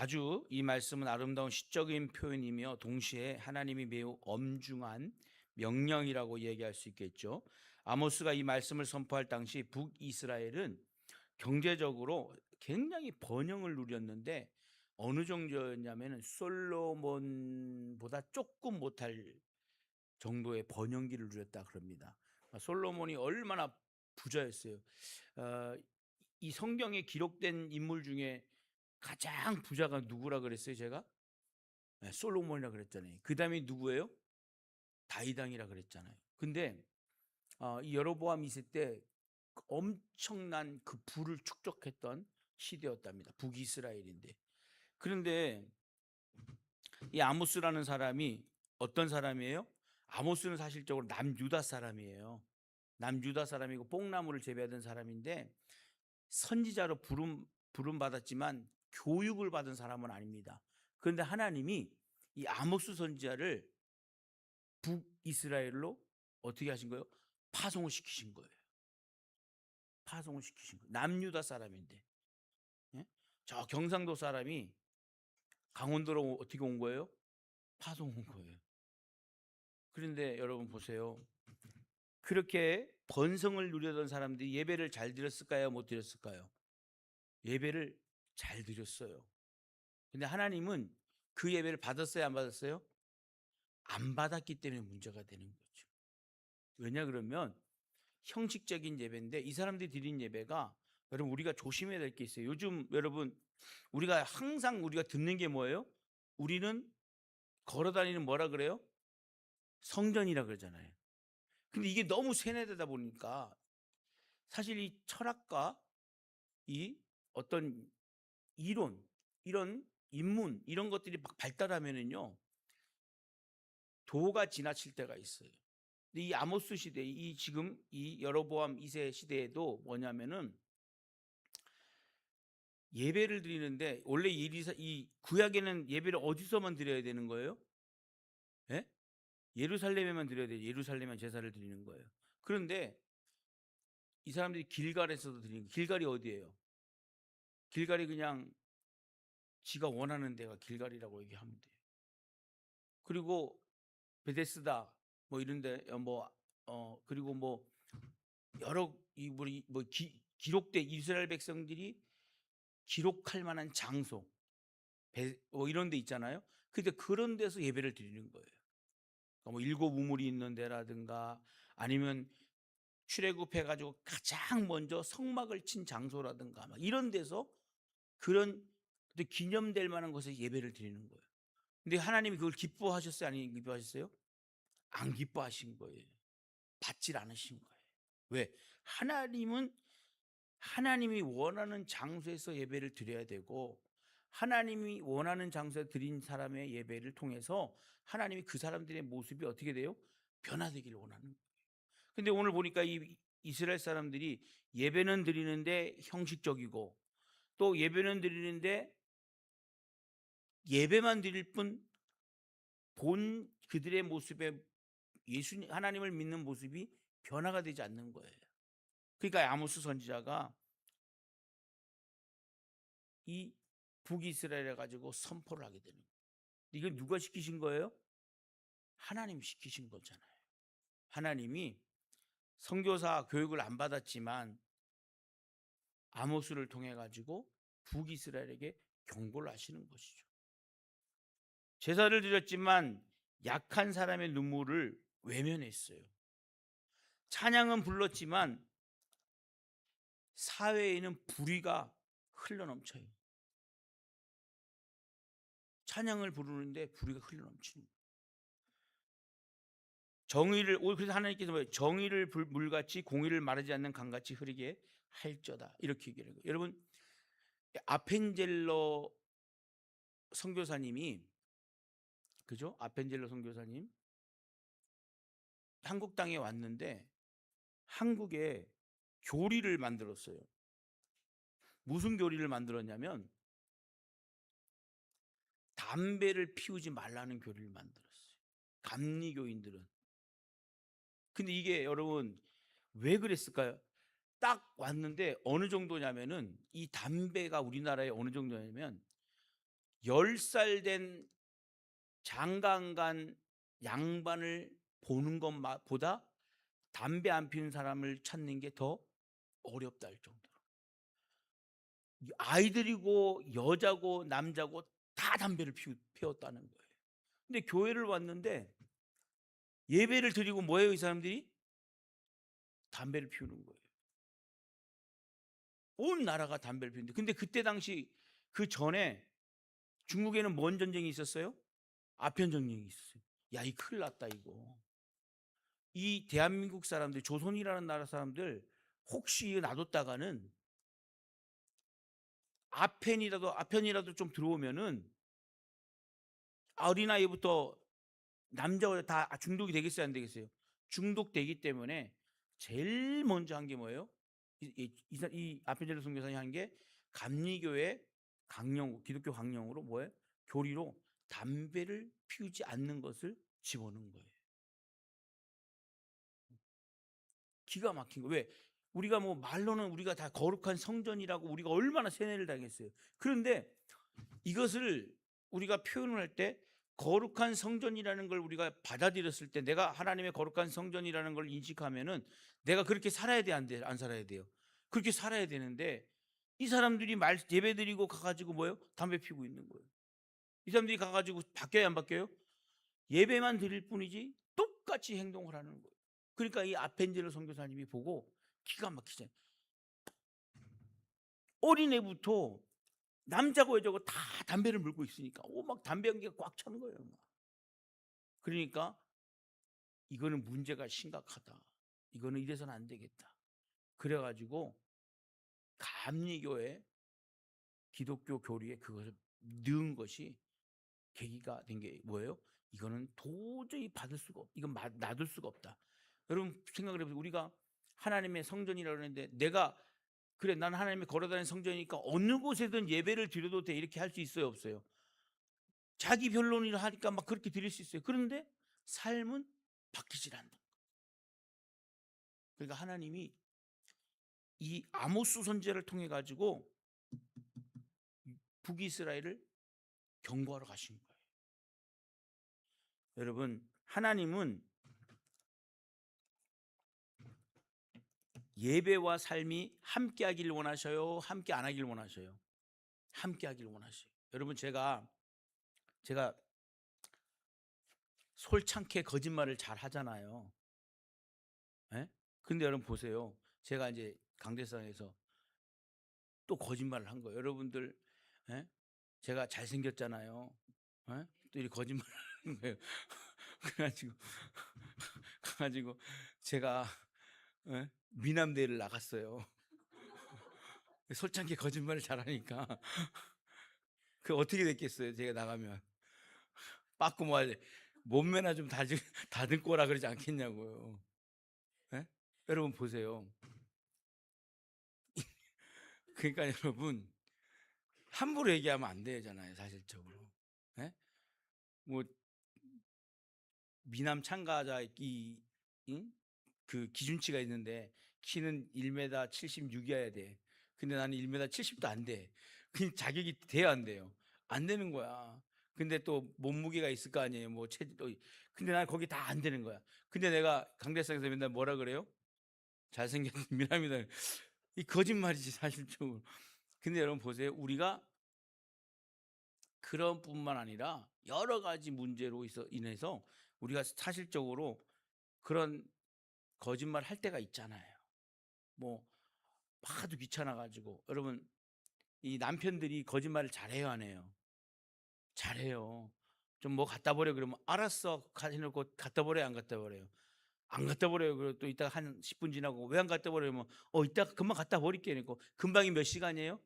아주 이 말씀은 아름다운 시적인 표현이며 동시에 하나님이 매우 엄중한 명령이라고 얘기할 수 있겠죠. 아모스가 이 말씀을 선포할 당시 북이스라엘은 경제적으로 굉장히 번영을 누렸는데 어느 정도였냐면 솔로몬보다 조금 못할 정도의 번영기를 누렸다 그럽니다. 솔로몬이 얼마나 부자였어요. 어, 이 성경에 기록된 인물 중에 가장 부자가 누구라 그랬어요, 제가? 네, 솔로몬이라 그랬잖아요. 그다음에 누구예요? 다윗 왕이라 그랬잖아요. 근데 이 여로보암 2세 때 엄청난 그 부를 축적했던 시대였답니다. 북이스라엘인데. 그런데 이 아모스라는 사람이 어떤 사람이에요? 아모스는 사실적으로 남유다 사람이에요. 남유다 사람이고 뽕나무를 재배하던 사람인데 선지자로 부름 받았지만 교육을 받은 사람은 아닙니다. 그런데 하나님이 이 아모스 선지자를 북이스라엘로 어떻게 하신 거예요? 파송을 시키신 거예요. 파송을 시키신 거예요. 남유다 사람인데, 예? 저 경상도 사람이 강원도로 어떻게 온 거예요? 파송 온 거예요. 그런데 여러분 보세요. 그렇게 번성을 누리던 사람들이 예배를 잘 드렸을까요? 못 드렸을까요? 예배를 잘 드렸어요. 근데 하나님은 그 예배를 받았어요? 안 받았어요? 안 받았기 때문에 문제가 되는 거죠. 왜냐 그러면 형식적인 예배인데 이 사람들이 드린 예배가 여러분 우리가 조심해야 될 게 있어요. 요즘 여러분 우리가 항상 우리가 듣는 게 뭐예요? 우리는 걸어다니는 뭐라 그래요? 성전이라 그러잖아요. 근데 이게 너무 세뇌되다 보니까 사실 이 철학과 이 어떤 이론, 이런 인문 이런 것들이 막 발달하면은요 도가 지나칠 때가 있어요. 근데 이 아모스 시대, 이 지금 이 여로보암 2세 시대에도 뭐냐면은 예배를 드리는데 원래 이 구약에는 예배를 어디서만 드려야 되는 거예요? 예? 예루살렘에만 드려야 돼요. 예루살렘에만 제사를 드리는 거예요. 그런데 이 사람들이 길갈에서도 드리는 길갈이 어디예요? 길갈이 그냥 지가 원하는 데가 길갈이라고 얘기하면 돼요. 그리고 베데스다 뭐 이런데 그리고 뭐 여러 이 우리 뭐 기록된 이스라엘 백성들이 기록할 만한 장소 뭐 이런 데 있잖아요. 근데 그런 데서 예배를 드리는 거예요. 그러니까 뭐 일곱 우물이 있는 데라든가 아니면 출애굽해 가지고 가장 먼저 성막을 친 장소라든가 막 이런 데서 그런 기념될 만한 곳에 예배를 드리는 거예요. 근데 하나님이 그걸 기뻐하셨어요? 아니면 기뻐하셨어요? 안 기뻐하신 거예요. 받질 않으신 거예요. 왜? 하나님은 하나님이 원하는 장소에서 예배를 드려야 되고 하나님이 원하는 장소에 드린 사람의 예배를 통해서 하나님이 그 사람들의 모습이 어떻게 돼요? 변화되기를 원하는 거예요. 근데 오늘 보니까 이 이스라엘 사람들이 예배는 드리는데 형식적이고 또 예배는 드리는데 예배만 드릴 뿐 본 그들의 모습에 예수님 하나님을 믿는 모습이 변화가 되지 않는 거예요. 그러니까 아모스 선지자가 이 북이스라엘에 가지고 선포를 하게 되는 거예요. 이걸 누가 시키신 거예요? 하나님 시키신 거잖아요. 하나님이 선교사 교육을 안 받았지만 아모스를 통해 가지고 북이스라엘에게 경고를 하시는 것이죠. 제사를 드렸지만 약한 사람의 눈물을 외면했어요. 찬양은 불렀지만 사회에는 불의가 흘러넘쳐요. 찬양을 부르는데 불의가 흘러넘치는 거예요. 정의를 그래서 하나님께서 뭐예요? 정의를 물같이 공의를 마르지 않는 강같이 흐르게 할저다 이렇게 얘기하는 거예요. 여러분 아펜젤러 선교사님이 그죠? 아펜젤러 선교사님 한국 땅에 왔는데 한국에 교리를 만들었어요. 무슨 교리를 만들었냐면 담배를 피우지 말라는 교리를 만들었어요. 감리교인들은. 근데 이게 여러분 왜 그랬을까요? 딱 왔는데 어느 정도냐면은 이 담배가 우리나라에 어느 정도냐면 10살 된 장가간 양반을 보는 것보다 담배 안 피우는 사람을 찾는 게 더 어렵다 할 정도로. 아이들이고 여자고 남자고 다 담배를 피웠다는 거예요. 근데 교회를 왔는데 예배를 드리고 뭐예요, 이 사람들이? 담배를 피우는 거예요. 온 나라가 담배를 피우는데, 근데 그때 당시 그 전에 중국에는 뭔 전쟁이 있었어요? 아편 전쟁이 있었어요. 야, 이 큰일 났다 이거. 이 대한민국 사람들, 조선이라는 나라 사람들 혹시 이거 놔뒀다가는 아편이라도 좀 들어오면은 어린아이부터 남자 여자 다 중독이 되겠어요, 안 되겠어요? 중독되기 때문에 제일 먼저 한 게 뭐예요? 이 아편젤로 선교사님 한 게 감리교회 강령, 기독교 강령으로 뭐예요? 교리로 담배를 피우지 않는 것을 집어넣은 거예요. 기가 막힌 거. 왜? 우리가 뭐 말로는 우리가 다 거룩한 성전이라고 우리가 얼마나 세뇌를 당했어요. 그런데 이것을 우리가 표현을 할 때 거룩한 성전이라는 걸 우리가 받아들였을 때, 내가 하나님의 거룩한 성전이라는 걸 인식하면은 내가 그렇게 살아야 돼, 안 살아야 돼요? 그렇게 살아야 되는데 이 사람들이 예배 드리고 가가지고 뭐예요? 담배 피우고 있는 거예요. 이 사람들이 가가지고 바뀌어야 안 바뀌어요? 예배만 드릴 뿐이지 똑같이 행동을 하는 거예요. 그러니까 이 아펜젤러 선교사님이 보고 기가 막히잖아요. 어린애부터 남자고 여자고 다 담배를 물고 있으니까 막 담배 연기가 꽉 차는 거예요. 막. 그러니까 이거는 문제가 심각하다. 이거는 이래서는 안 되겠다. 그래가지고 감리교회 기독교 교리에 그것을 넣은 것이 계기가 된 게 뭐예요? 이거는 도저히 받을 수가 없. 이건 놔둘 수가 없다. 여러분 생각을 해보세요. 우리가 하나님의 성전이라고 하는데 내가 그래 난 하나님이 걸어다니는 성전이니까 어느 곳에든 예배를 드려도 돼 이렇게 할 수 있어요, 없어요? 자기 변론을 하니까 막 그렇게 드릴 수 있어요. 그런데 삶은 바뀌질 않는. 그러니까 하나님이 이 아모스 선지자를 통해 가지고 북이스라엘을 경고하러 가신 거예요. 여러분, 하나님은 예배와 삶이 함께 하길 원하셔요? 함께 안 하길 원하셔요? 함께 하길 원하셔요. 여러분, 제가 솔창게 거짓말을 잘 하잖아요. 예? 근데 여러분 보세요. 제가 이제 강대상에서 또 거짓말을 한 거예요. 여러분들, 예? 제가 잘생겼잖아요. 예? 또 이 거짓말을 하는 거예요. 그래가지고 제가 미남대를 나갔어요. 솔창게 거짓말을 잘하니까 그 어떻게 됐겠어요? 제가 나가면 빠꾸 뭐 몸매나 좀 다듬고라 그러지 않겠냐고요. 예? 여러분 보세요. 그러니까 여러분 함부로 얘기하면 안 되잖아요, 사실적으로. 예? 뭐 미남 참가자 그 기준치가 있는데 키는 1m 76이어야 돼. 근데 나는 1m 70도 안 돼. 그 자격이 돼야 안 돼요. 안 되는 거야. 근데 또 몸무게가 있을 거 아니에요. 뭐 체질도. 근데 난 거기 다 안 되는 거야. 근데 내가 강대상에서 맨날 뭐라 그래요? 잘생긴 미남이다. 이 거짓말이지 사실적으로. 근데 여러분 보세요. 우리가 그런 뿐만 아니라 여러 가지 문제로 인해서 우리가 사실적으로 그런 거짓말 할 때가 있잖아요. 뭐 하도 귀찮아 가지고. 여러분 이 남편들이 거짓말을 잘해요, 안 해요? 잘해요. 좀 뭐 갖다 버려 그러면 알았어 해놓고 갖다 버려요, 안 갖다 버려요? 안 갖다 버려요. 그리고 또 이따가 한 10분 지나고 왜 안 갖다 버려요? 이따가 금방 갖다 버릴게. 그러니까 금방이 몇 시간이에요?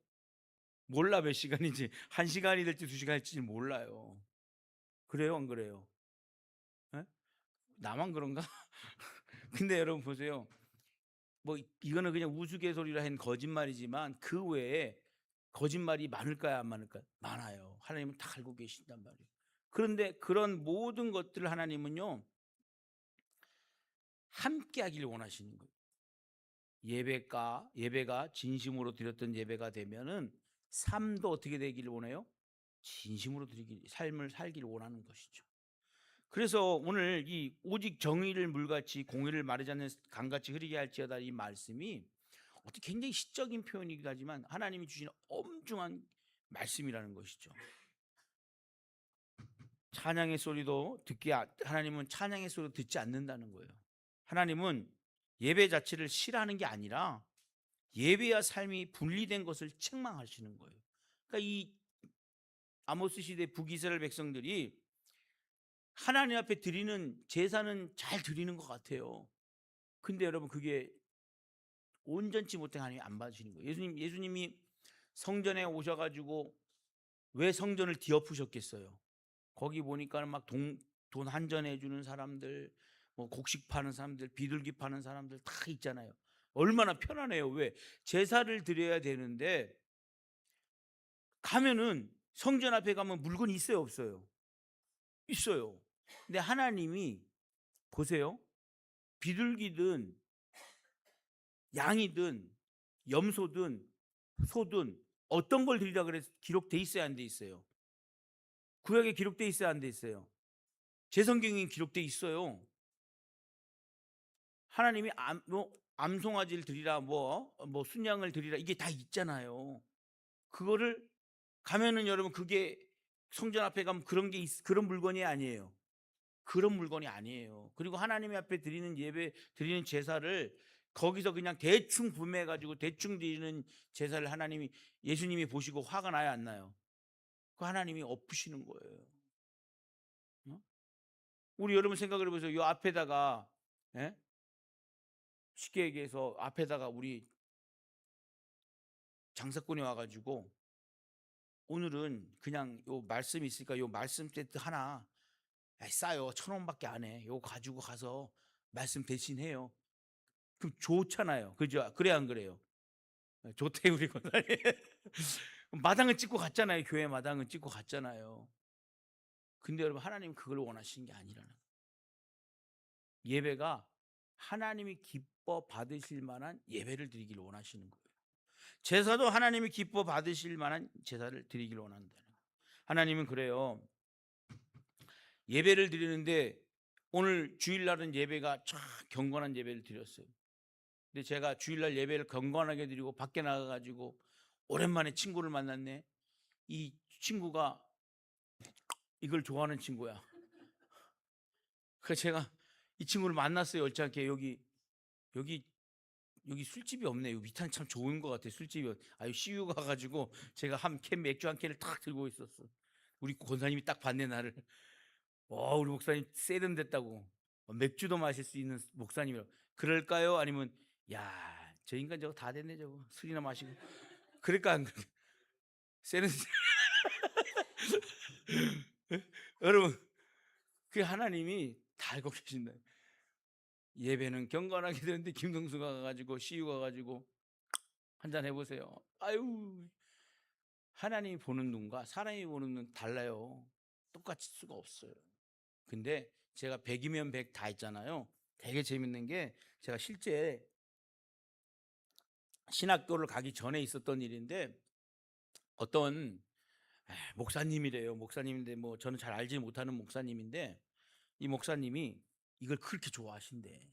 몰라 몇 시간인지. 1시간이 될지 2시간일지 몰라요. 그래요, 안 그래요? 예? 나만 그런가? 근데 여러분 보세요. 뭐 이거는 그냥 우스갯소리로 한 거짓말이지만 그 외에 거짓말이 많을까요, 안 많을까요? 많아요. 하나님은 다 알고 계신단 말이에요. 그런데 그런 모든 것들을 하나님은요 함께 하길 원하시는 거예요. 예배가 진심으로 드렸던 예배가 되면은 삶도 어떻게 되기를 원해요? 진심으로 드리기 삶을 살기를 원하는 것이죠. 그래서 오늘 이 오직 정의를 물같이 공의를 마르지 않는 강같이 흐르게 할지어다 이 말씀이 어떻게 굉장히 시적인 표현이기도 하지만 하나님이 주신 엄중한 말씀이라는 것이죠. 찬양의 소리도 하나님은 찬양의 소리도 듣지 않는다는 거예요. 하나님은 예배 자체를 싫어하는 게 아니라 예배와 삶이 분리된 것을 책망하시는 거예요. 그러니까 이 아모스 시대 북이스라엘 백성들이 하나님 앞에 드리는 제사는 잘 드리는 것 같아요. 근데 여러분 그게 온전치 못해 하나님이 안 받으시는 거예요. 예수님이 성전에 오셔가지고 왜 성전을 뒤엎으셨겠어요? 거기 보니까 막 돈 한전해 주는 사람들, 뭐 곡식 파는 사람들, 비둘기 파는 사람들 다 있잖아요. 얼마나 편안해요. 왜? 제사를 드려야 되는데 가면은 성전 앞에 가면 물건이 있어요, 없어요? 있어요. 근데 하나님이 보세요. 비둘기든 양이든 염소든 소든 어떤 걸 드리라 그래서 기록돼 있어야 안 돼 있어요? 구약에 기록돼 있어야 안 돼 있어요? 제 성경에 기록돼 있어요. 하나님이 암송아지를 드리라 뭐 순양을 드리라 이게 다 있잖아요. 그거를 가면은 여러분 그게 성전 앞에 가면 그런 물건이 아니에요. 그런 물건이 아니에요. 그리고 하나님 앞에 드리는 예배 드리는 제사를 거기서 그냥 대충 구매해 가지고 대충 드리는 제사를 예수님이 보시고 화가 나요, 안 나요? 그 하나님이 엎으시는 거예요. 어? 우리 여러분 생각을 해 보세요. 요 앞에다가 예? 쉽게 얘기해서 앞에다가 우리 장사꾼이 와 가지고 오늘은 그냥 요 말씀이 있으니까 요 말씀 세트 하나 싸요. 1,000원밖에 안 해. 요거 가지고 가서 말씀 대신해요. 그럼 좋잖아요. 그죠? 그래 안 그래요? 좋대 우리 권사님. 마당은 찍고 갔잖아요. 교회 마당은 찍고 갔잖아요. 근데 여러분 하나님은 그걸 원하시는 게 아니라는 거예요. 예배가 하나님이 기뻐 받으실 만한 예배를 드리기를 원하시는 거예요. 제사도 하나님이 기뻐 받으실 만한 제사를 드리기를 원한다는 거예요. 하나님은 그래요. 예배를 드리는데 오늘 주일날은 예배가 참 경건한 예배를 드렸어요. 근데 제가 주일날 예배를 경건하게 드리고 밖에 나가가지고 오랜만에 친구를 만났네. 이 친구가 이걸 좋아하는 친구야. 그래서 제가 이 친구를 만났어요. 얼짱게 여기 여기 술집이 없네. 여기 위탄 참 좋은 것 같아. 술집이 아유 CU 가가지고 제가 한 캔 맥주 한 캔을 탁 들고 있었어. 우리 권사님이 딱 봤네 나를. 우리 목사님 세련됐다고. 맥주도 마실 수 있는 목사님이라고. 그럴까요? 아니면 야, 저 인간 저거 다 됐네 저거. 술이나 마시고. 그럴까 안 그럴까? 세련. 여러분, 그 하나님이 다 알고 계신다. 예배는 경건하게 되는데 김동수가 가가지고 CU가 가지고 한잔 해보세요. 아유, 하나님이 보는 눈과 사람이 보는 눈 달라요. 똑같을 수가 없어요. 근데 제가 100이면 100 다 했잖아요. 되게 재밌는 게 제가 실제 신학교를 가기 전에 있었던 일인데 어떤 목사님이래요. 목사님인데 뭐 저는 잘 알지 못하는 목사님인데 이 목사님이 이걸 그렇게 좋아하신대.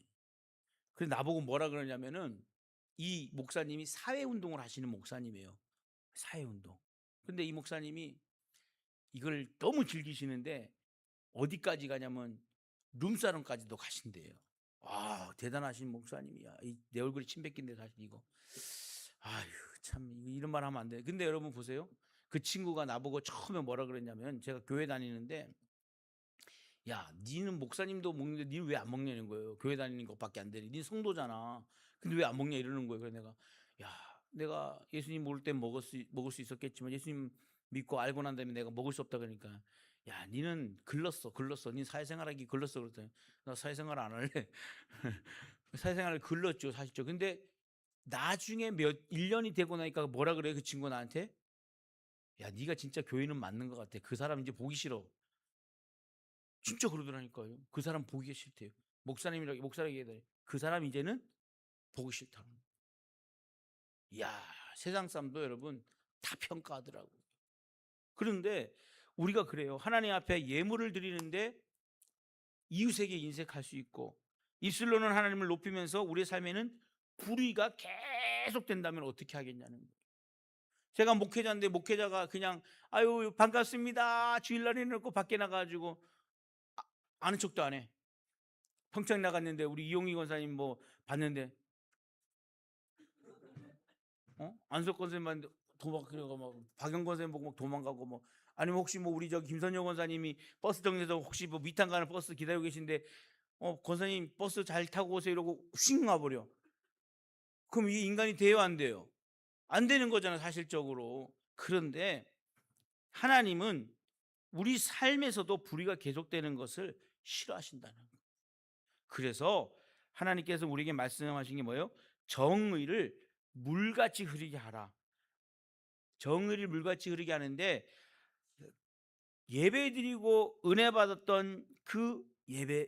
그래서 나보고 뭐라 그러냐면은 이 목사님이 사회운동을 하시는 목사님이에요. 사회운동. 근데 이 목사님이 이걸 너무 즐기시는데 어디까지 가냐면 룸사롱까지도 가신대요. 대단하신 목사님이야. 내 얼굴에 침 뱉긴데 사실 이거. 아휴 참 이런 말 하면 안 돼. 근데 여러분 보세요. 그 친구가 나보고 처음에 뭐라 그랬냐면 제가 교회 다니는데 야 니는 목사님도 먹는데 니는 왜 안 먹냐는 거예요. 교회 다니는 것밖에 안 되니. 니 성도잖아. 근데 왜 안 먹냐 이러는 거예요. 그래서 내가 예수님 모를 땐 먹을 수 있었겠지만 예수님 믿고 알고 난 다음에 내가 먹을 수 없다 그러니까 야 니는 글렀어. 니 사회생활하기 글렀어. 그랬더니 나 사회생활 안 할래. 사회생활을 글렀죠 사실죠. 근데 나중에 1년이 되고 나니까 뭐라 그래 그 친구 나한테 야 니가 진짜 교회는 맞는 것 같아. 그 사람 이제 보기 싫어. 진짜 그러더라니까요. 그 사람 보기가 싫대요. 목사라고 얘기해. 그 사람 이제는 보기 싫다는 거예요. 이야 세상 사람도 여러분 다 평가하더라고요. 그런데 우리가 그래요. 하나님 앞에 예물을 드리는데 이웃에게 인색할 수 있고, 입술로는 하나님을 높이면서 우리의 삶에는 불의가 계속된다면 어떻게 하겠냐는 거예요. 제가 목회자인데 목회자가 그냥 아유 반갑습니다 주일날 해놓고 밖에 나가가지고 아는 척도 안 해. 평창 나갔는데 우리 이용희 권사님 뭐 봤는데 안석 권사님만 도망가고 막 박영 권사님 보고 막 도망가고 뭐, 아니면 혹시 뭐 우리 저 김선영 권사님이 버스 정류장에서 혹시 뭐 밑안 가는 버스 기다리고 계신데 권사님 버스 잘 타고 오세요 이러고 휙 와버려. 그럼 이게 인간이 돼요 안 돼요? 안 되는 거잖아 사실적으로. 그런데 하나님은 우리 삶에서도 불의가 계속되는 것을 싫어하신다는 거예요. 그래서 하나님께서 우리에게 말씀하신 게 뭐예요? 정의를 물같이 흐르게 하라. 정의를 물같이 흐르게 하는데, 예배드리고 은혜 받았던 그 예배,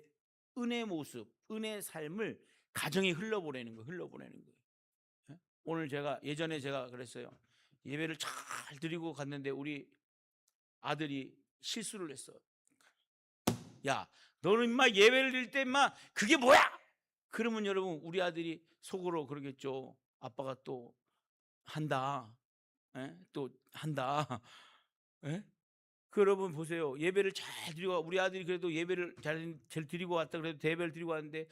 은혜 모습, 은혜 삶을 가정에 흘러보내는 거예요. 흘러보내는 거예요. 오늘 예전에 제가 그랬어요. 예배를 잘 드리고 갔는데 우리 아들이 실수를 했어. 야, 너는 임마 예배를 드릴 때 임마 그게 뭐야? 그러면 여러분 우리 아들이 속으로 그러겠죠. 아빠가 또 한다. 또 한다. 그 여러분 보세요. 예배를 잘 드리고, 우리 아들이 그래도 예배를 잘 드리고 왔다 그래도 대배를 드리고 왔는데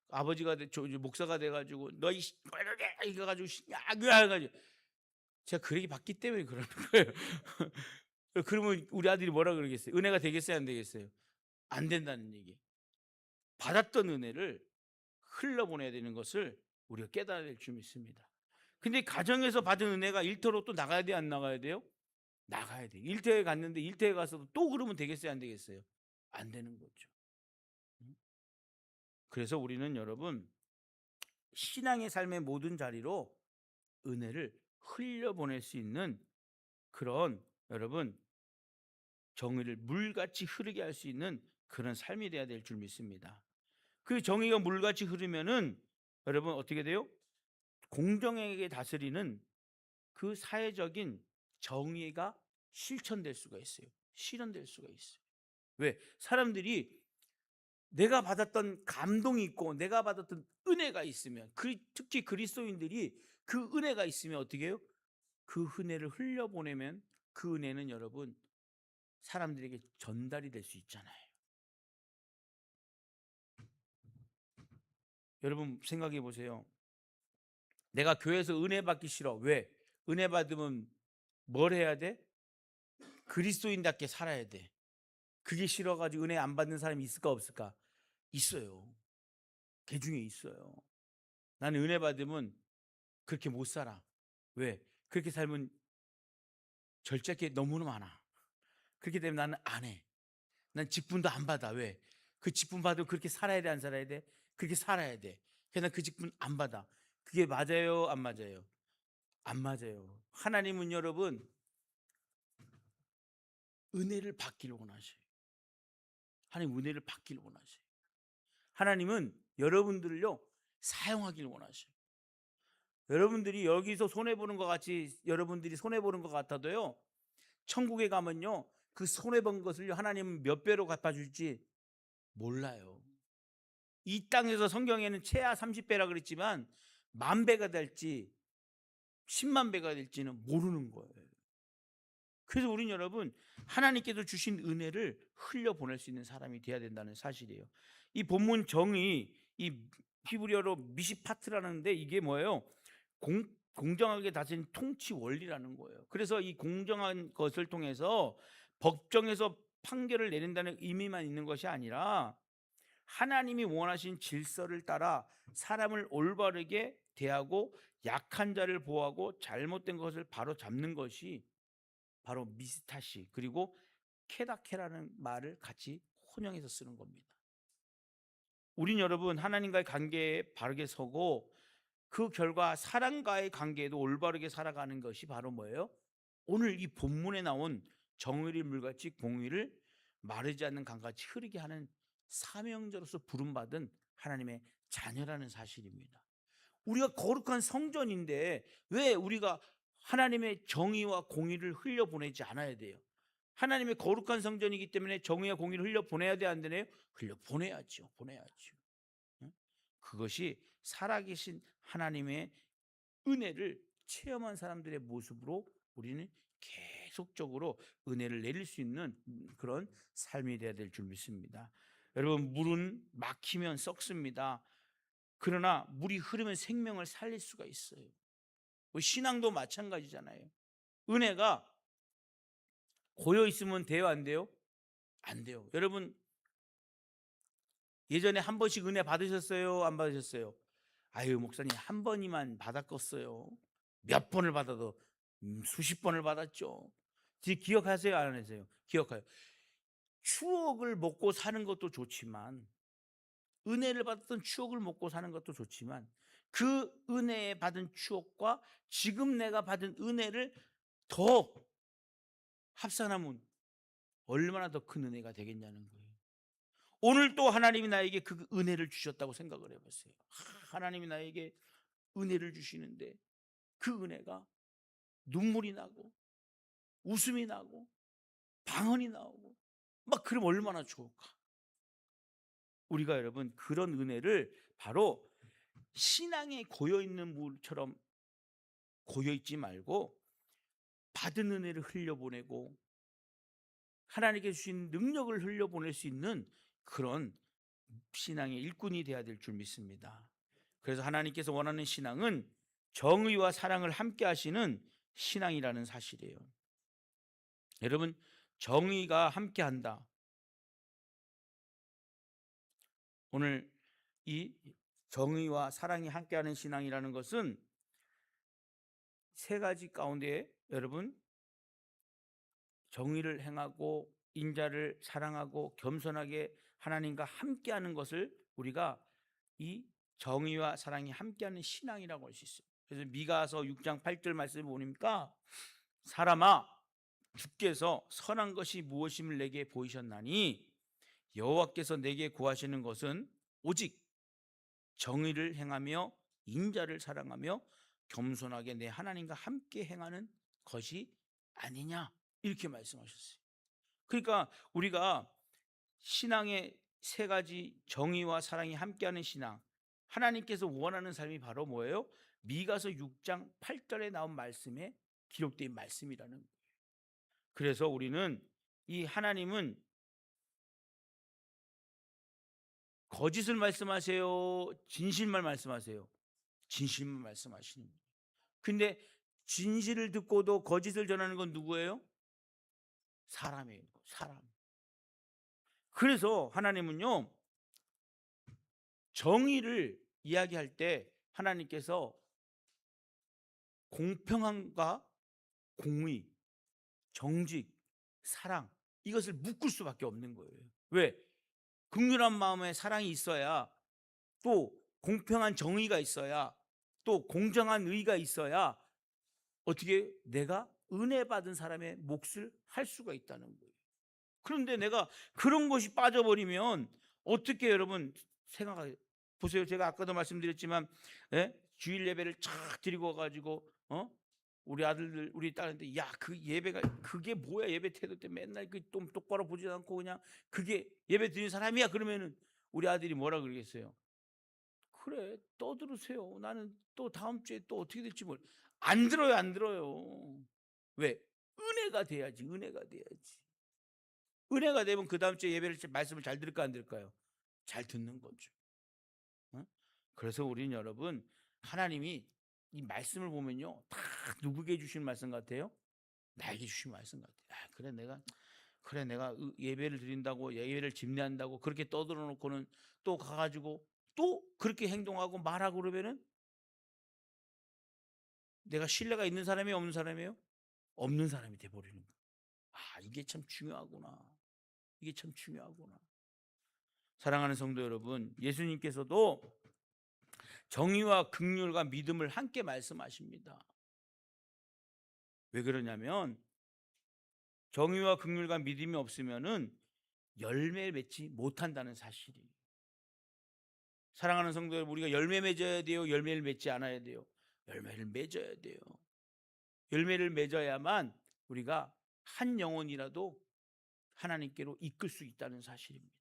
아버지가 목사가 돼가지고 너 이거 가지고 야그야 해가지고 제가 그 얘기 받기 때문에 그러는 거예요. 그러면 우리 아들이 뭐라 그러겠어요? 은혜가 되겠어요 안 되겠어요? 안 된다는 얘기. 받았던 은혜를 흘러보내야 되는 것을 우리가 깨달아야 될 줄 믿습니다. 근데 가정에서 받은 은혜가 일터로 또 나가야 돼 안 나가야 돼요? 나가야 돼. 일터에 갔는데 일터에 가서도 또 그러면 되겠어요 안 되겠어요? 안 되는 거죠. 그래서 우리는 여러분 신앙의 삶의 모든 자리로 은혜를 흘려보낼 수 있는 그런 여러분 정의를 물같이 흐르게 할 수 있는 그런 삶이 돼야 될 줄 믿습니다. 그 정의가 물같이 흐르면은 여러분 어떻게 돼요? 공정하게 다스리는 그 사회적인 정의가 실천될 수가 있어요. 실현될 수가 있어요. 왜? 사람들이 내가 받았던 감동이 있고 내가 받았던 은혜가 있으면, 특히 그리스도인들이 그 은혜가 있으면 어떻게 해요? 그 은혜를 흘려보내면 그 은혜는 여러분 사람들에게 전달이 될 수 있잖아요. 여러분 생각해 보세요. 내가 교회에서 은혜 받기 싫어. 왜? 은혜 받으면 뭘 해야 돼? 그리스도인답게 살아야 돼. 그게 싫어가지고 은혜 안 받는 사람이 있을까 없을까? 있어요. 개 중에 있어요. 나는 은혜 받으면 그렇게 못 살아. 왜? 그렇게 살면 절제할 게 너무나 많아. 그렇기 때문에 나는 안 해. 난 직분도 안 받아. 왜? 그 직분 받으면 그렇게 살아야 돼 안 살아야 돼? 그렇게 살아야 돼. 그래서 난 그 직분 안 받아. 그게 맞아요 안 맞아요? 안 맞아요. 하나님은 여러분 은혜를 받기를 원하셔요. 하나님 은혜를 받기를 원하셔요. 하나님은 여러분들을요 사용하기를 원하셔요. 여러분들이 여기서 손해보는 것 같이 여러분들이 손해보는 것 같아도요 천국에 가면요 그 손해본 것을 하나님은 몇 배로 갚아줄지 몰라요. 이 땅에서 성경에는 최하 30배라 그랬지만 10,000배가 될지 10만 배가 될지는 모르는 거예요. 그래서 우린 여러분 하나님께서 주신 은혜를 흘려보낼 수 있는 사람이 돼야 된다는 사실이에요. 이 본문 정의, 이 히브리어로 미시파트라는데 이게 뭐예요? 공정하게 다스린 통치 원리라는 거예요. 그래서 이 공정한 것을 통해서 법정에서 판결을 내린다는 의미만 있는 것이 아니라 하나님이 원하신 질서를 따라 사람을 올바르게 대하고 약한 자를 보호하고 잘못된 것을 바로 잡는 것이 바로 미스타시 그리고 케다케라는 말을 같이 혼용해서 쓰는 겁니다. 우린 여러분 하나님과의 관계에 바르게 서고 그 결과 사람과의 관계에도 올바르게 살아가는 것이 바로 뭐예요? 오늘 이 본문에 나온 정의를 물같이 공의를 마르지 않는 강같이 흐르게 하는 사명자로서 부름받은 하나님의 자녀라는 사실입니다. 우리가 거룩한 성전인데 왜 우리가 하나님의 정의와 공의를 흘려보내지 않아야 돼요? 하나님의 거룩한 성전이기 때문에 정의와 공의를 흘려 보내야 돼, 안 되네요? 흘려 보내야죠. 보내야죠. 응? 그것이 살아계신 하나님의 은혜를 체험한 사람들의 모습으로 우리는 계속적으로 은혜를 내릴 수 있는 그런 삶이 되어야 될 줄 믿습니다. 여러분, 물은 막히면 썩습니다. 그러나 물이 흐르면 생명을 살릴 수가 있어요. 신앙도 마찬가지잖아요. 은혜가 고여 있으면 돼요, 안 돼요? 안 돼요. 여러분, 예전에 한 번씩 은혜 받으셨어요, 안 받으셨어요? 아유, 목사님 한 번이만 받았겠어요. 몇 번을 받아도 수십 번을 받았죠. 기억하세요, 안 하세요? 기억해요. 추억을 먹고 사는 것도 좋지만, 은혜를 받았던 추억을 먹고 사는 것도 좋지만, 그 은혜에 받은 추억과 지금 내가 받은 은혜를 더 합산하면 얼마나 더 큰 은혜가 되겠냐는 거예요. 오늘 또 하나님이 나에게 그 은혜를 주셨다고 생각을 해보세요. 하나님이 나에게 은혜를 주시는데 그 은혜가 눈물이 나고 웃음이 나고 방언이 나오고 막 그럼 얼마나 좋을까. 우리가 여러분 그런 은혜를 바로 신앙에 고여있는 물처럼 고여있지 말고 받은 은혜를 흘려보내고 하나님께 주신 능력을 흘려보낼 수 있는 그런 신앙의 일꾼이 되어야 될 줄 믿습니다. 그래서 하나님께서 원하는 신앙은 정의와 사랑을 함께 하시는 신앙이라는 사실이에요. 여러분, 정의가 함께 한다. 오늘 이 정의와 사랑이 함께하는 신앙이라는 것은 세 가지 가운데 여러분 정의를 행하고 인자를 사랑하고 겸손하게 하나님과 함께하는 것을 우리가 이 정의와 사랑이 함께하는 신앙이라고 할 수 있어요. 그래서 미가서 6장 8절 말씀을 보니까 사람아 주께서 선한 것이 무엇임을 내게 보이셨나니 여호와께서 내게 구하시는 것은 오직 정의를 행하며 인자를 사랑하며 겸손하게 내 하나님과 함께 행하는 것이 아니냐 이렇게 말씀하셨어요. 그러니까 우리가 신앙의 세 가지 정의와 사랑이 함께하는 신앙, 하나님께서 원하는 삶이 바로 뭐예요? 미가서 6장 8절에 나온 말씀에 기록된 말씀이라는 거예요. 그래서 우리는 이 하나님은 거짓을 말씀하세요? 진실만 말씀하세요? 진실만 말씀하시는 거예요. 근데 진실을 듣고도 거짓을 전하는 건 누구예요? 사람이에요. 사람. 그래서 하나님은요 정의를 이야기할 때 하나님께서 공평함과 공의, 정직, 사랑 이것을 묶을 수밖에 없는 거예요. 왜? 긍휼한 마음에 사랑이 있어야 또 공평한 정의가 있어야 또 공정한 의가 있어야 어떻게 내가 은혜 받은 사람의 몫을 할 수가 있다는 거예요. 그런데 내가 그런 것이 빠져버리면 어떻게 여러분 생각하세요? 보세요. 제가 아까도 말씀드렸지만 주일 예배를 쫙 드리고 와가지고 우리 아들들 우리 딸한테 야 그 예배가 그게 뭐야 예배 태도 때 맨날 그 좀 똑바로 보지도 않고 그냥 그게 예배 드리는 사람이야 그러면은 우리 아들이 뭐라 그러겠어요? 그래 떠들으세요. 나는 또 다음 주에 또 어떻게 될지 안 들어요 안 들어요. 왜? 은혜가 돼야지 은혜가 돼야지. 은혜가 되면 그 다음 주에 예배를 말씀을 잘 들을까 안 들을까요? 잘 듣는 거죠. 그래서 우리는 여러분 하나님이 이 말씀을 보면요 다 누구에게 주신 말씀 같아요? 나에게 주신 말씀 같아요. 그래 내가 예배를 드린다고 예배를 집례한다고 그렇게 떠들어 놓고는 또 가가지고 또 그렇게 행동하고 말하고 그러면은 내가 신뢰가 있는 사람이 없는 사람이에요? 없는 사람이 돼버리는 거예요. 이게 참 중요하구나. 이게 참 중요하구나. 사랑하는 성도 여러분, 예수님께서도 정의와 긍휼과 믿음을 함께 말씀하십니다. 왜 그러냐면 정의와 긍휼과 믿음이 없으면은 열매 맺지 못한다는 사실이에요. 사랑하는 성도 여러분, 우리가 열매 맺어야 돼요? 열매를 맺지 않아야 돼요? 열매를 맺어야 돼요. 열매를 맺어야만 우리가 한 영혼이라도 하나님께로 이끌 수 있다는 사실입니다.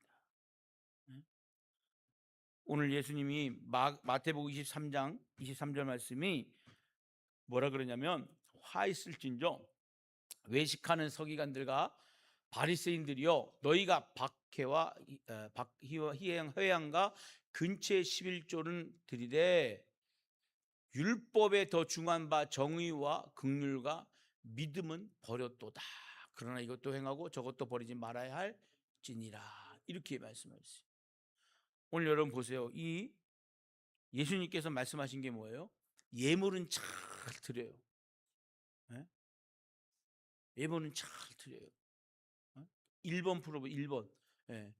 오늘 예수님이 마태복음 23장 23절 말씀이 뭐라 그러냐면, 화 있을진저 외식하는 서기관들과 바리새인들이여, 너희가 박해와 회양과 근처의 11조는 드리되 율법에 더 중한 바 정의와 긍휼과 믿음은 버렸도다. 그러나 이것도 행하고 저것도 버리지 말아야 할지니라. 이렇게 말씀하셨어요. 오늘 여러분 보세요. 이 예수님께서 말씀하신 게 뭐예요? 예물은 잘 드려요. 네? 예물은 잘 드려요. 1번 풀어보 1번. 네.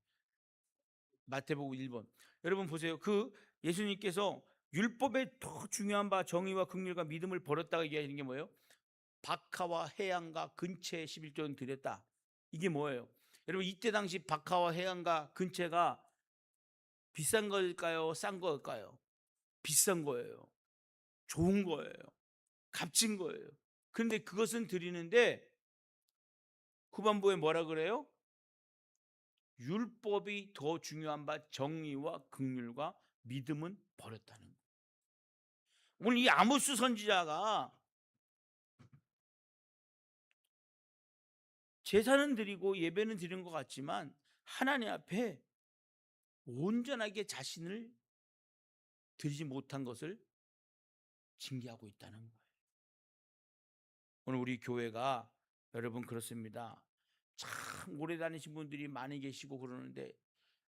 마태복음 1번. 여러분 보세요. 그 예수님께서 율법에 더 중요한 바 정의와 긍휼과 믿음을 버렸다고 얘기하는 게 뭐예요? 박하와 해양과 근처에 11조는 드렸다. 이게 뭐예요? 여러분 이때 당시 박하와 해양과 근처가 비싼 걸까요? 싼 걸까요? 비싼 거예요. 좋은 거예요. 값진 거예요. 그런데 그것은 드리는데 후반부에 뭐라 그래요? 율법이 더 중요한 바 정의와 긍휼과 믿음은 버렸다는 거예요. 오늘 이 아모스 선지자가 제사는 드리고 예배는 드린 것 같지만 하나님 앞에 온전하게 자신을 드리지 못한 것을 징계하고 있다는 거예요. 오늘 우리 교회가 여러분 그렇습니다. 참 오래 다니신 분들이 많이 계시고 그러는데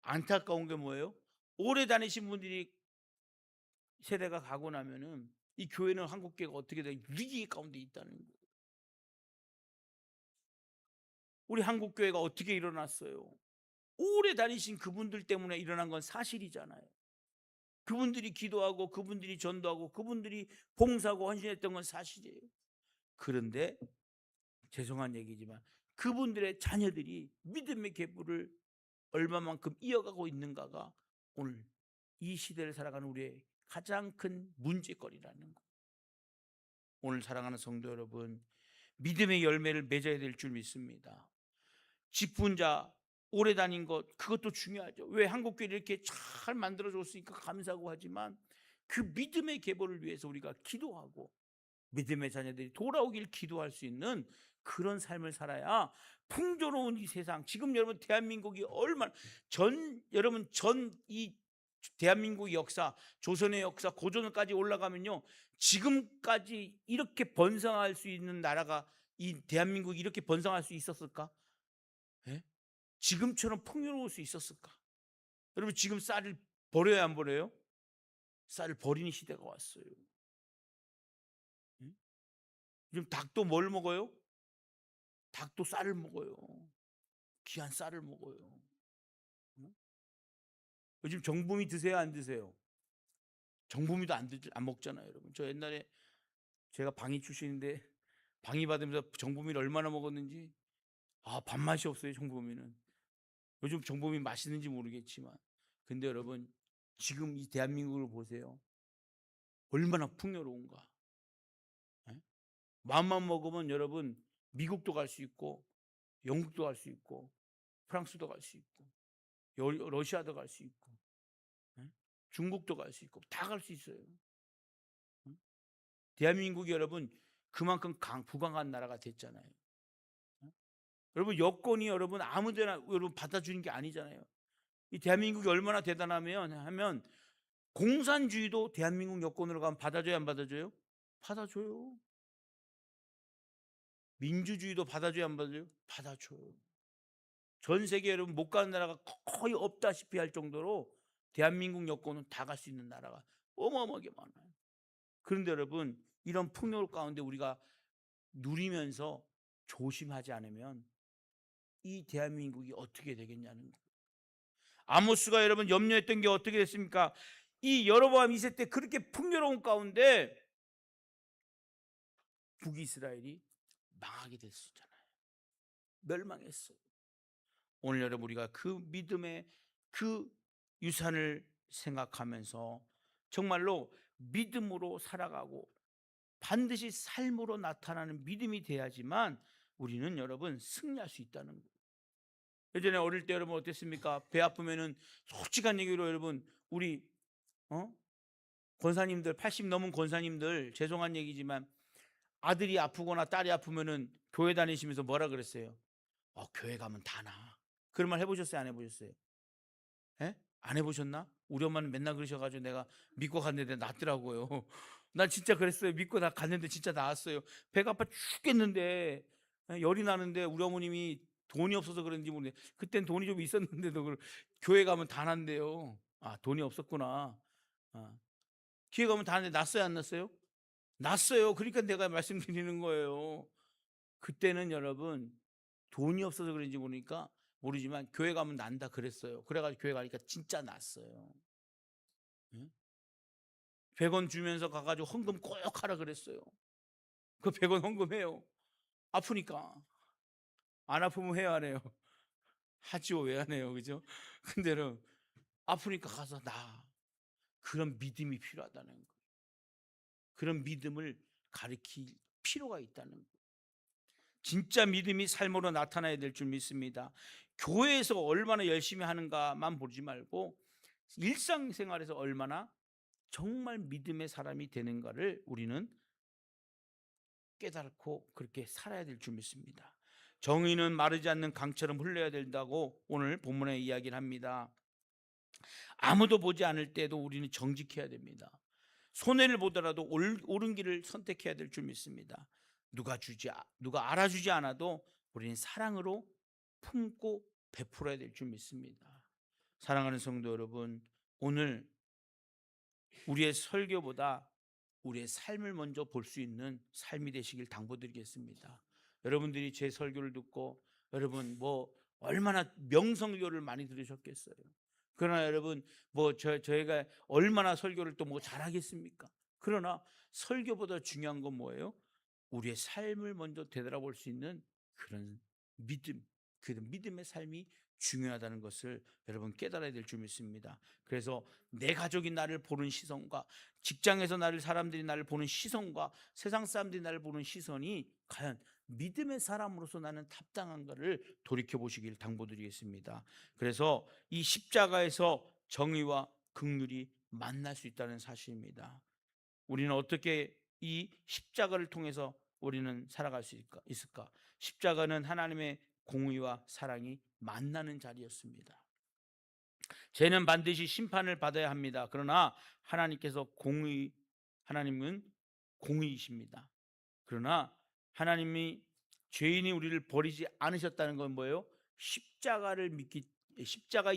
안타까운 게 뭐예요? 오래 다니신 분들이 세대가 가고 나면은 이 교회는 한국교회가 어떻게 돼? 위기 가운데 있다는 거예요. 우리 한국교회가 어떻게 일어났어요? 오래 다니신 그분들 때문에 일어난 건 사실이잖아요. 그분들이 기도하고 그분들이 전도하고 그분들이 봉사하고 헌신했던 건 사실이에요. 그런데 죄송한 얘기지만 그분들의 자녀들이 믿음의 계보를 얼마만큼 이어가고 있는가가 오늘 이 시대를 살아가는 우리의 가장 큰 문제거리라는 거예요. 오늘 사랑하는 성도 여러분, 믿음의 열매를 맺어야 될 줄 믿습니다. 직분자 오래 다닌 것 그것도 중요하죠. 왜 한국교회를 이렇게 잘 만들어줬으니까 감사하고 하지만 그 믿음의 계보를 위해서 우리가 기도하고 믿음의 자녀들이 돌아오길 기도할 수 있는 그런 삶을 살아야 풍조로운 이 세상, 지금 여러분 대한민국이 얼마나 여러분 이 대한민국의 역사, 조선의 역사, 고전까지 올라가면요, 지금까지 이렇게 번성할 수 있는 나라가 이 대한민국이 이렇게 번성할 수 있었을까? 예? 지금처럼 풍요로울 수 있었을까? 여러분 지금 쌀을 버려야 안 버려요? 쌀을 버리는 시대가 왔어요. 지금 닭도 뭘 먹어요? 닭도 쌀을 먹어요. 귀한 쌀을 먹어요. 요즘 정부미 드세요, 안 드세요? 정부미도 안 먹잖아요, 여러분. 저 옛날에 제가 방위 출신인데 방위 받으면서 정부미를 얼마나 먹었는지 밥맛이 없어요, 정부미는. 요즘 정부미 맛있는지 모르겠지만 근데 여러분 지금 이 대한민국을 보세요. 얼마나 풍요로운가. 예? 마음만 먹으면 여러분 미국도 갈 수 있고 영국도 갈 수 있고 프랑스도 갈 수 있고 러시아도 갈 수 있고 중국도 갈 수 있고 다 갈 수 있어요. 대한민국이 여러분 그만큼 부강한 나라가 됐잖아요. 여러분 여권이 여러분 아무데나 여러분 받아주는 게 아니잖아요. 이 대한민국이 얼마나 대단하면 공산주의도 대한민국 여권으로 가면 받아줘요, 안 받아줘요? 받아줘요. 민주주의도 받아줘요, 안 받아줘요? 받아줘요. 전 세계 여러분 못 가는 나라가 거의 없다시피 할 정도로 대한민국 여권은 다 갈 수 있는 나라가 어마어마하게 많아요. 그런데 여러분 이런 풍요 가운데 우리가 누리면서 조심하지 않으면 이 대한민국이 어떻게 되겠냐는 거예요. 아모스가 여러분 염려했던 게 어떻게 됐습니까? 이 여로보암 2세 때 그렇게 풍요로운 가운데 북이스라엘이 망하게 됐었잖아요. 멸망했어요. 오늘 여러분 우리가 그 믿음의 그 유산을 생각하면서 정말로 믿음으로 살아가고 반드시 삶으로 나타나는 믿음이 돼야지만 우리는 여러분 승리할 수 있다는 거예요. 예전에 어릴 때 여러분 어땠습니까? 배 아프면은 솔직한 얘기로 여러분 우리 어? 권사님들 80 넘은 권사님들 죄송한 얘기지만 아들이 아프거나 딸이 아프면은 교회 다니시면서 뭐라 그랬어요? 교회 가면 다 나. 그런 말 해보셨어요? 안 해보셨어요? 예? 안 해보셨나? 우리 엄마는 맨날 그러셔가지고 내가 믿고 갔는데 낫더라고요. 난 진짜 그랬어요. 믿고 나 갔는데 진짜 나았어요. 배가 아파 죽겠는데 열이 나는데 우리 어머님이 돈이 없어서 그런지 모르겠는데 그땐 돈이 좀 있었는데도 교회 가면 다 난대요. 아, 돈이 없었구나. 아, 교회 가면 다 난데 났어요, 안 났어요? 났어요. 그러니까 내가 말씀드리는 거예요. 그때는 여러분 돈이 없어서 그런지 모르지만 교회 가면 난다 그랬어요. 그래가지고 교회 가니까 진짜 났어요. 응? 100원 주면서 가가지고 헌금 꼭 하라 그랬어요. 그 100원 헌금해요. 아프니까. 안 아프면 해야 하네요. 하지요, 왜 안 해요, 그죠? 근데 여러분 아프니까 가서 나. 그런 믿음이 필요하다는 거예요. 그런 믿음을 가르칠 필요가 있다는 거예요. 진짜 믿음이 삶으로 나타나야 될 줄 믿습니다. 교회에서 얼마나 열심히 하는가만 보지 말고 일상생활에서 얼마나 정말 믿음의 사람이 되는가를 우리는 깨닫고 그렇게 살아야 될 줄 믿습니다. 정의는 마르지 않는 강처럼 흘러야 된다고 오늘 본문에 이야기를 합니다. 아무도 보지 않을 때도 우리는 정직해야 됩니다. 손해를 보더라도 옳은 길을 선택해야 될 줄 믿습니다. 누가 알아주지 않아도 우리는 사랑으로 품고 베풀어야 될 줄 믿습니다. 사랑하는 성도 여러분, 오늘 우리의 설교보다 우리의 삶을 먼저 볼 수 있는 삶이 되시길 당부드리겠습니다. 여러분들이 제 설교를 듣고 여러분 얼마나 명성교를 많이 들으셨겠어요. 그러나 여러분 저희가 얼마나 설교를 또 잘하겠습니까? 그러나 설교보다 중요한 건 뭐예요? 우리의 삶을 먼저 되돌아볼 수 있는 그런 믿음, 그 믿음의 삶이 중요하다는 것을 여러분 깨달아야 될 줄 믿습니다. 그래서 내 가족이 나를 보는 시선과 직장에서 사람들이 나를 보는 시선과 세상 사람들이 나를 보는 시선이 과연 믿음의 사람으로서 나는 합당한가를 돌이켜 보시길 당부드리겠습니다. 그래서 이 십자가에서 정의와 긍휼이 만날 수 있다는 사실입니다. 우리는 어떻게 이 십자가를 통해서 우리는 살아갈 수 있을까? 십자가는 하나님의 공의와 사랑이 만나는 자리였습니다. 죄는 반드시 심판을 받아야 합니다. 그러나 하나님은 공의이십니다. 그러나 하나님이 죄인이 우리를 버리지 않으셨다는 건 뭐예요? 십자가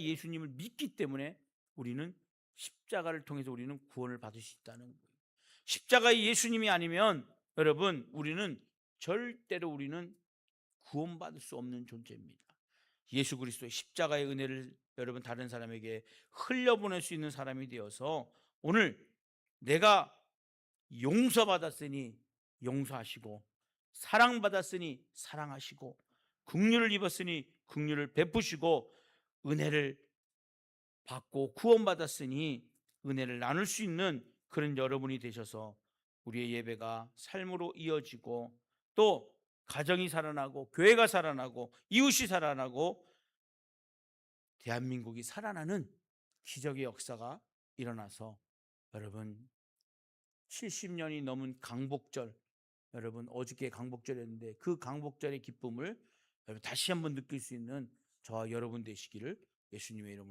예수님을 믿기 때문에 우리는 십자가를 통해서 우리는 구원을 받을 수 있다는 거예요. 십자가의 예수님이 아니면 여러분 절대로 우리는 구원받을 수 없는 존재입니다. 예수 그리스도의 십자가의 은혜를 여러분 다른 사람에게 흘려보낼 수 있는 사람이 되어서 오늘 내가 용서받았으니 용서하시고 사랑받았으니 사랑하시고 긍휼을 입었으니 긍휼을 베푸시고 은혜를 받고 구원받았으니 은혜를 나눌 수 있는 그런 여러분이 되셔서 우리의 예배가 삶으로 이어지고 또 가정이 살아나고 교회가 살아나고 이웃이 살아나고 대한민국이 살아나는 기적의 역사가 일어나서 여러분 70년이 넘은 강복절, 여러분 어저께 강복절이었는데 그 강복절의 기쁨을 여러분 다시 한번 느낄 수 있는 저와 여러분 되시기를 예수님의 이름으로